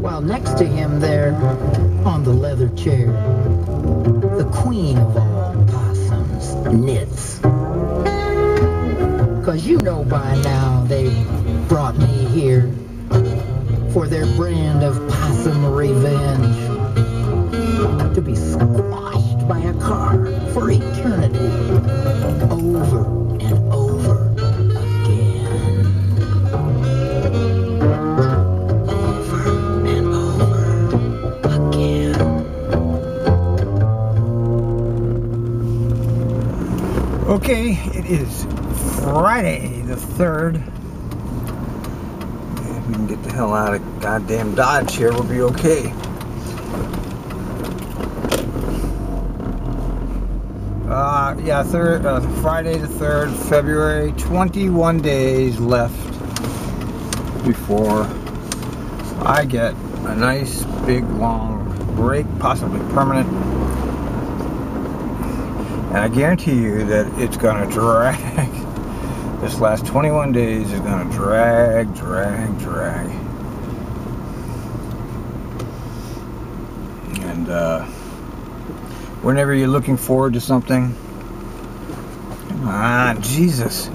while next to him there, on the leather chair, the queen of all possums, Nits. 'Cause you know by now they've brought me here for their brand of possum revenge, to be squashed by a car for eternity, over and over again. Over and over again. Okay, it is Friday the 3rd. If we can get the hell out of goddamn Dodge here, we'll be okay. Yeah, Friday the 3rd, February, 21 days left before I get a nice big long break, possibly permanent. And I guarantee you that it's gonna drag. This last 21 days is gonna drag. And whenever you're looking forward to something, Jesus,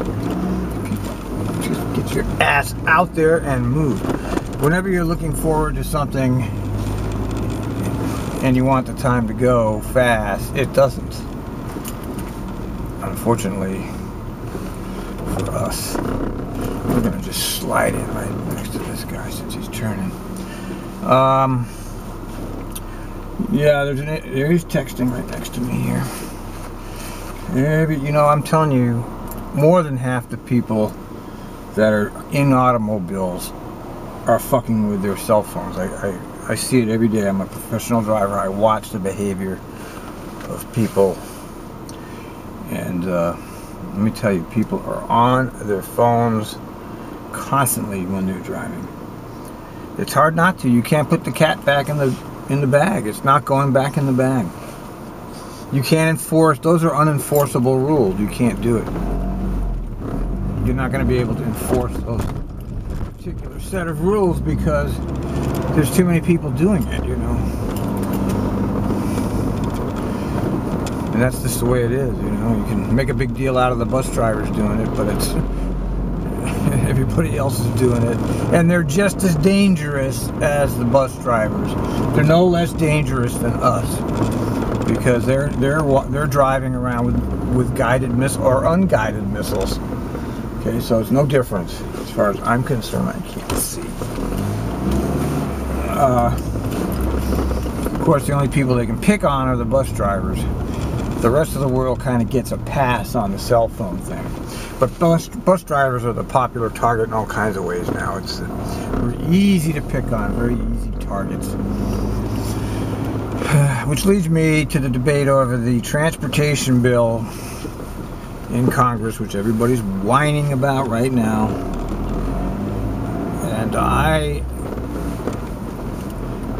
just get your ass out there and move. Whenever you're looking forward to something and you want the time to go fast, it doesn't. Unfortunately for us, we're gonna just slide in right next to this guy since he's turning. Yeah, there's texting right next to me here. You know, I'm telling you, more than half the people that are in automobiles are fucking with their cell phones. I see it every day. I'm a professional driver. I watch the behavior of people. And let me tell you, people are on their phones constantly when they're driving. It's hard not to. You can't put the cat back in the bag. It's not going back in the bag. You can't enforce. Those are unenforceable rules. You can't do it. You're not going to be able to enforce those particular set of rules because there's too many people doing it, you know. And that's just the way it is, you know. You can make a big deal out of the bus drivers doing it, but it's everybody else is doing it, and they're just as dangerous as the bus drivers. They're no less dangerous than us because they're driving around with guided missiles or unguided missiles. Okay, so it's no difference as far as I'm concerned. I can't see. Of course, the only people they can pick on are the bus drivers. The rest of the world kind of gets a pass on the cell phone thing. But bus drivers are the popular target in all kinds of ways now. It's very easy to pick on, very easy targets. Which leads me to the debate over the transportation bill in Congress, which everybody's whining about right now. And I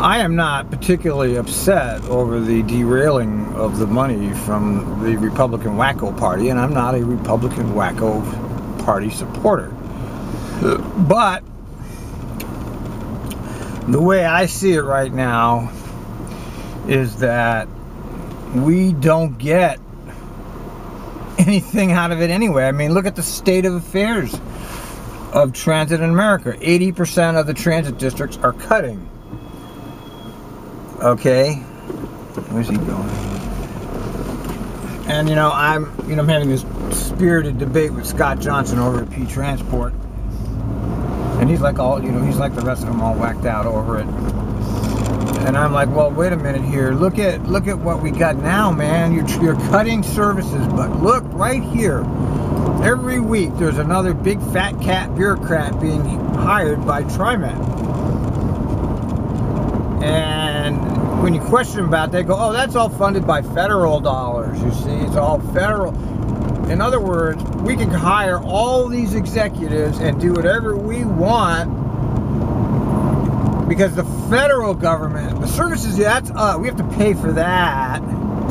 am not particularly upset over the derailing of the money from the Republican Wacko Party, and I'm not a Republican Wacko Party supporter. But the way I see it right now is that we don't get anything out of it anyway. I mean, look at the state of affairs of transit in America. 80% of the transit districts are cutting. Okay, where's he going? And you know, I'm having this spirited debate with Scott Johnson over at P Transport, and he's like he's like the rest of them, all whacked out over it. And I'm like, well, wait a minute here. Look at what we got now, man. You're cutting services, but look right here. Every week there's another big fat cat bureaucrat being hired by TriMet. And when you question about it, they go, oh, that's all funded by federal dollars. You see, it's all federal. In other words, we can hire all these executives and do whatever we want because the federal government, the services, that's we have to pay for that.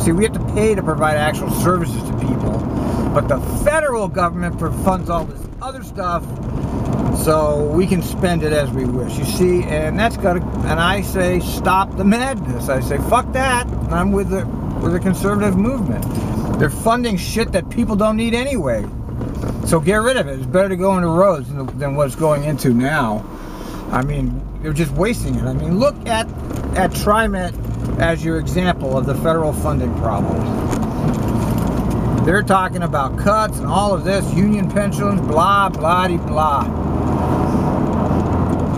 See, we have to pay to provide actual services to people. But the federal government funds all this other stuff So we can spend it as we wish. You see, and that's got to, and I say stop the madness. I say fuck that. I'm with the conservative movement. They're funding shit that people don't need anyway. So get rid of it. It's better to go into roads than what's going into now. I mean, they're just wasting it. I mean, look at TriMet as your example of the federal funding problems. They're talking about cuts and all of this, union pensions, blah, blah-de-blah.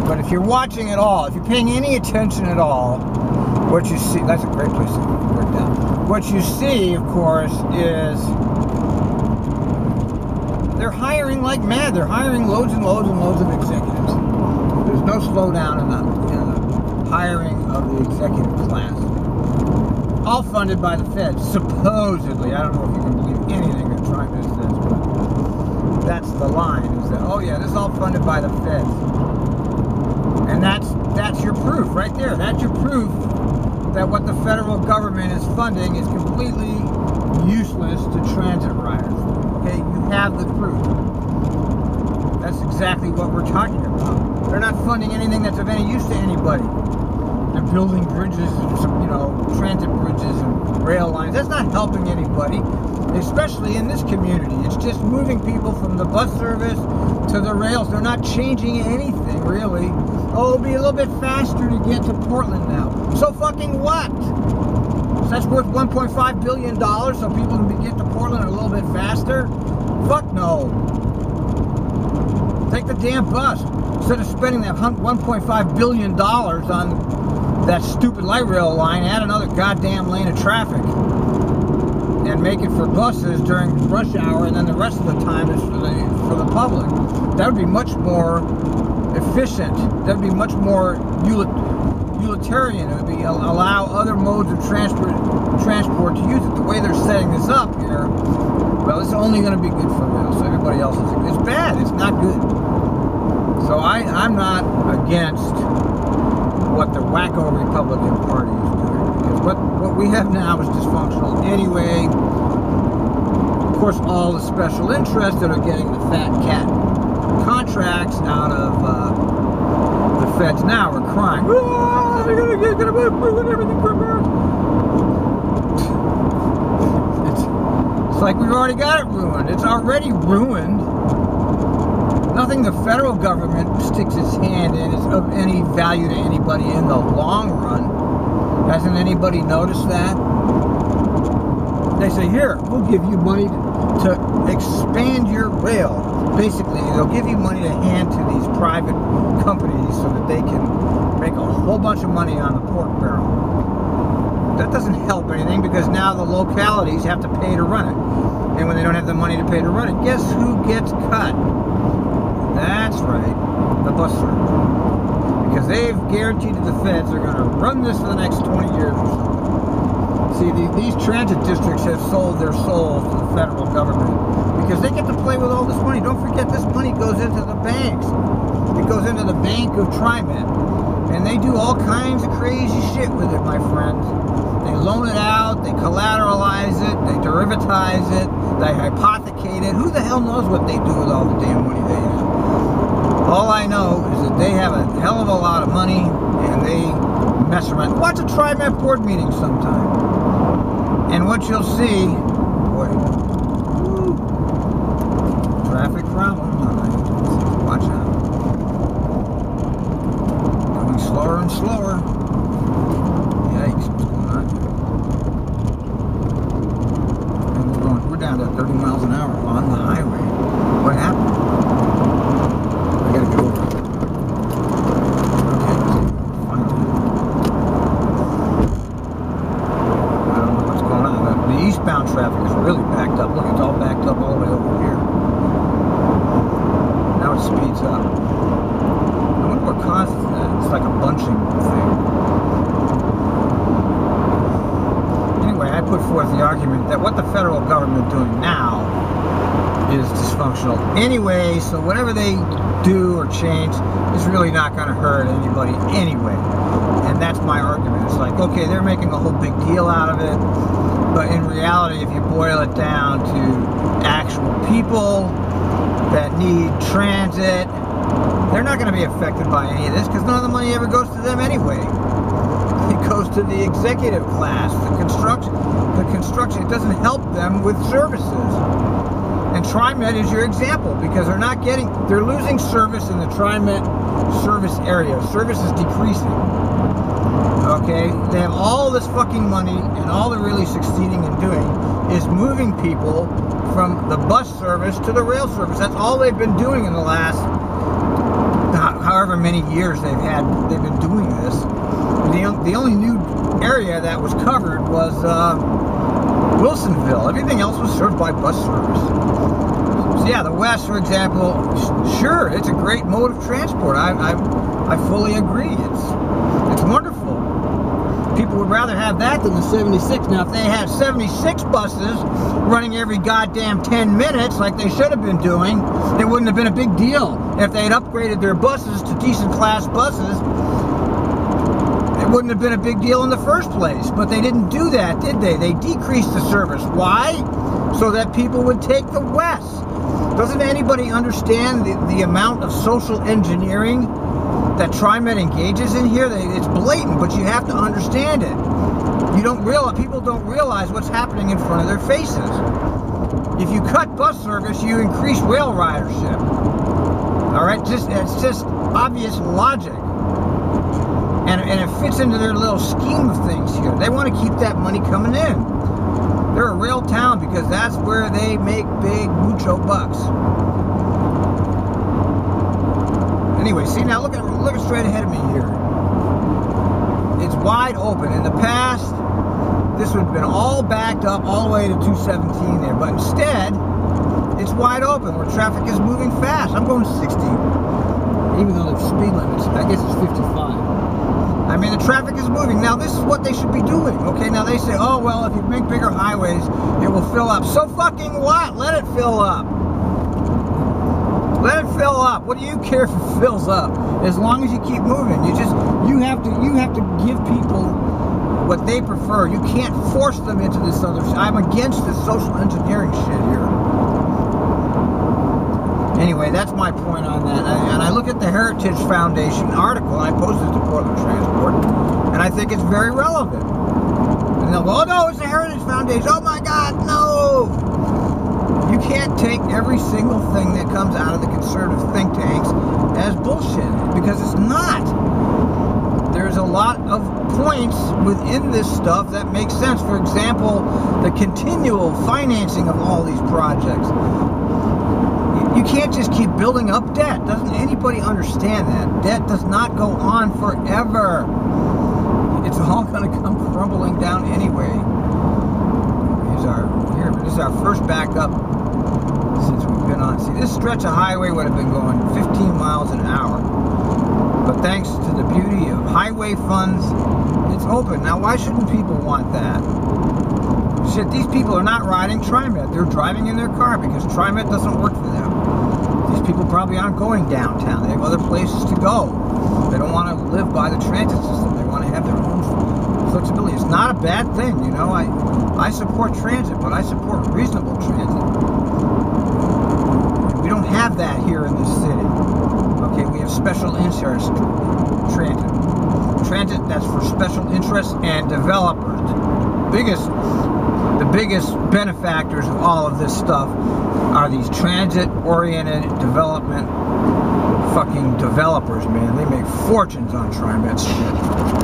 But if you're watching at all, if you're paying any attention at all, what you see, that's a great place to break down. What you see, of course, is they're hiring like mad. They're hiring loads and loads and loads of executives. There's no slowdown in the hiring of the executive class. All funded by the Fed, supposedly. I don't know if you can believe anything that TriMet says, but that's the line, is that, oh yeah, this is all funded by the Fed. And that's your proof right there. That's your proof that what the federal government is funding is completely useless to transit riders. Okay, you have the proof. That's exactly what we're talking about. They're not funding anything that's of any use to anybody. They're building bridges and, you know, transit bridges and rail lines. That's not helping anybody, especially in this community. It's just moving people from the bus service to the rails. They're not changing anything, really. Oh, it'll be a little bit faster to get to Portland now. So fucking what? So that's worth $1.5 billion so people can get to Portland a little bit faster? Fuck no. Take the damn bus. Instead of spending that $1.5 billion on that stupid light rail line, add another goddamn lane of traffic. And make it for buses during rush hour, and then the rest of the time is for the public. That would be much more efficient. That would be much more utilitarian. It would be allow other modes of transport to use it. The way they're setting this up here, well, it's only going to be good for rail. So everybody else is. It's bad. It's not good. So I'm not against what the wacko Republican Party is doing, because what we have now is dysfunctional anyway. Of course, all the special interests that are getting the fat cat contracts out of the feds now are crying, oh, they're gonna ruin everything for America. It's like we've already got it ruined. It's already ruined. Nothing the federal government sticks its hand in is of any value to anybody in the long run. Hasn't anybody noticed that? They say, here, we'll give you money to expand your rail. Basically, they'll give you money to hand to these private companies so that they can make a whole bunch of money on the pork barrel. That doesn't help anything, because now the localities have to pay to run it. And when they don't have the money to pay to run it, guess who gets cut? That's right, the bus service. Because they've guaranteed to the feds they're going to run this for the next 20 years or so. See, these transit districts have sold their souls to the federal government because they get to play with all this money. Don't forget, this money goes into the banks. It goes into the bank of TriMet. And they do all kinds of crazy shit with it, my friends. They loan it out, they collateralize it, they derivatize it, they hypothecate it. Who the hell knows what they do with all the damn money they have? All I know is that they have a hell of a lot of money and they mess around. Watch a TriMet board meeting sometime. And what you'll see, boy, traffic problems. Watch out. Going slower and slower. Yikes, what's going on here? And we're down to 30 miles an hour on the highway. What happened? I gotta get over it. Okay, finally. I don't know what's going on. The eastbound traffic is really backed up. Look, it's all backed up all the way over here. Now it speeds up. I wonder what causes that. It's like a bunching thing. Anyway, I put forth the argument that what the federal government is doing now is dysfunctional anyway, so whatever they do or change is really not going to hurt anybody anyway. And that's my argument. It's like, okay, they're making a whole big deal out of it, but in reality, if you boil it down to actual people that need transit, they're not going to be affected by any of this because none of the money ever goes to them anyway. It goes to the executive class, the construction. It doesn't help them with services. And TriMet is your example because they're losing service in the TriMet service area. Service is decreasing. Okay? They have all this fucking money, and all they're really succeeding in doing is moving people from the bus service to the rail service. That's all they've been doing in the last however many years they've been doing this. The only new area that was covered was Wilsonville. Everything else was served by bus service. So yeah, the West, for example, sure, it's a great mode of transport. I fully agree. It's wonderful. People would rather have that than the 76. Now, if they had 76 buses running every goddamn 10 minutes like they should have been doing, it wouldn't have been a big deal. If they had upgraded their buses to decent class buses, it wouldn't have been a big deal in the first place. But they didn't do that, did they? They decreased the service. Why? So that people would take the West. Doesn't anybody understand the amount of social engineering that TriMet engages in here? It's blatant, but you have to understand it. People don't realize what's happening in front of their faces. If you cut bus service, you increase rail ridership. All right, it's just obvious logic, and it fits into their little scheme of things here. They want to keep that money coming in. They're a rail town because that's where they make big mucho bucks. Anyway, see now, look straight ahead of me here. It's wide open. In the past, this would have been all backed up all the way to 217 there, but instead, it's wide open where traffic is moving fast. I'm going 60, even though the speed limit, I guess it's 55. I mean, the traffic is moving. Now, this is what they should be doing. Okay, now they say, oh, well, if you make bigger highways, it will fill up. So fucking what? Let it fill up. Let it fill up. What do you care if it fills up? As long as you keep moving. You have to give people what they prefer. You can't force them into this other shit. I'm against this social engineering shit here. Anyway, that's my point on that. And I look at the Heritage Foundation article, and I posted it to Portland Transport, and I think it's very relevant. And they'll go, oh no, it's the Heritage Foundation. Oh my God, no! You can't take every single thing that comes out of the conservative think tanks as bullshit, because it's not. There's a lot of points within this stuff that make sense. For example, the continual financing of all these projects. You can't just keep building up debt. Doesn't anybody understand that? Debt does not go on forever. It's all going to come crumbling down anyway. This is our first backup since we've been on. See, this stretch of highway would have been going 15 miles an hour. But thanks to the beauty of highway funds, it's open. Now, why shouldn't people want that? Shit, these people are not riding TriMet. They're driving in their car because TriMet doesn't work for them. These people probably aren't going downtown. They have other places to go. They don't want to live by the transit system. They want to have their own flexibility. It's not a bad thing, you know. I support transit, but I support reasonable transit. We don't have that here in this city. Okay, we have special interest transit. Transit that's for special interests and developers. The biggest benefactors of all of this stuff are these transit-oriented development fucking developers, man. They make fortunes on TriMet shit.